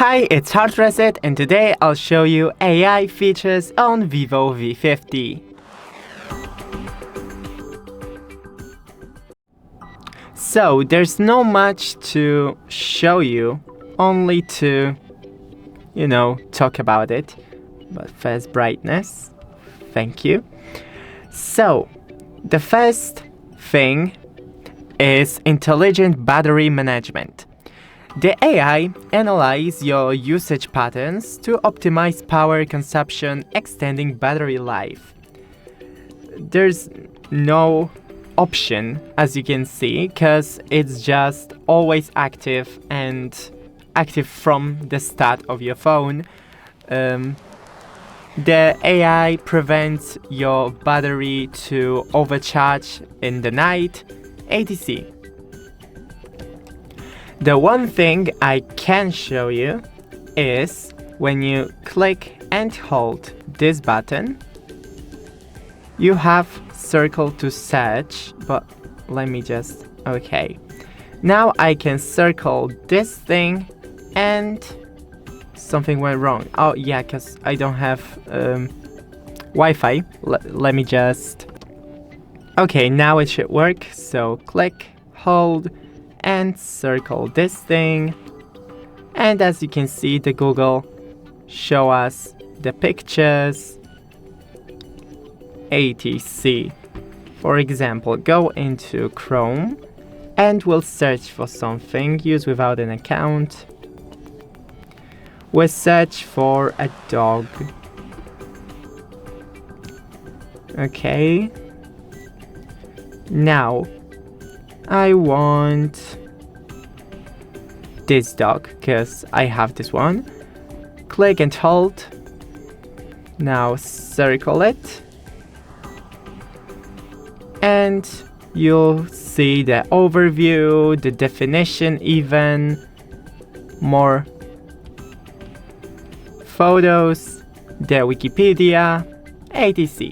Hi, it's HardReset, and today I'll show you AI features on VIVO V50. So there's not much to show you, only to, talk about it. But first, brightness. Thank you. So the first thing is intelligent battery management. The AI analyzes your usage patterns to optimize power consumption, extending battery life. There's no option, as you can see, because it's just always active and active from the start of your phone. The AI prevents your battery to overcharge in the night, etc. The one thing I can show you is when you click and hold this button, you have circle to search, but let me just, okay. Now I can circle this thing and something went wrong. Oh yeah, because I don't have Wi-Fi. Let me just, okay, now it should work. So click, hold, and circle this thing, and as you can see, the Google show us the pictures, etc. For example, go into Chrome and we'll search for something. Use without an account. We'll search for a dog. Okay. Now I want this dog because I have this one. Click and hold. Now circle it. And you'll see the overview, the definition, even more photos, the Wikipedia, etc.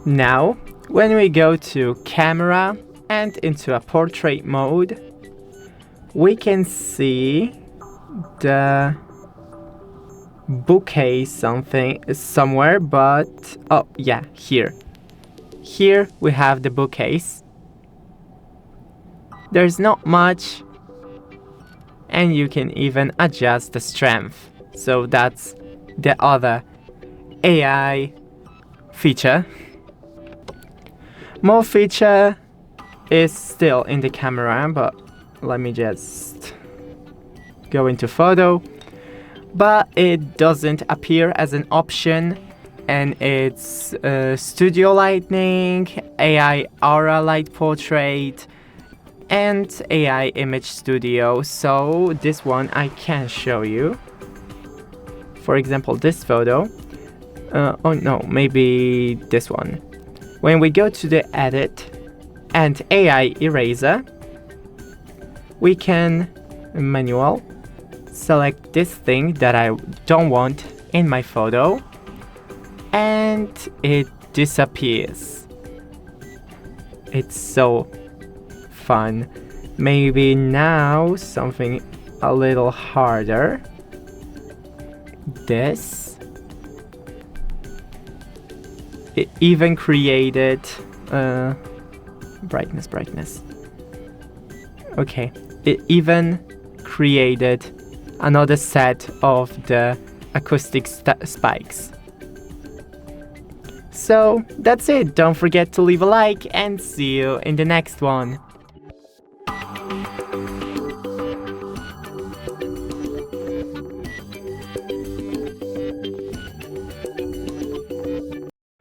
Now, when we go to camera and into a portrait mode, we can see the bokeh somewhere, but oh yeah, here. Here we have the bokehs. There's not much, and you can even adjust the strength. So that's the other AI feature. More feature is still in the camera, but let me just go into photo. But it doesn't appear as an option, and it's studio lighting, AI aura light portrait, and AI image studio. So this one I can show you. For example, this photo. Oh no, maybe this one. When we go to the edit and AI eraser, we can manual select this thing that I don't want in my photo, and it disappears. It's so fun. Maybe now something a little harder. This. It even created brightness. Okay, it even created another set of the acoustic spikes. So that's it. Don't forget to leave a like and see you in the next one.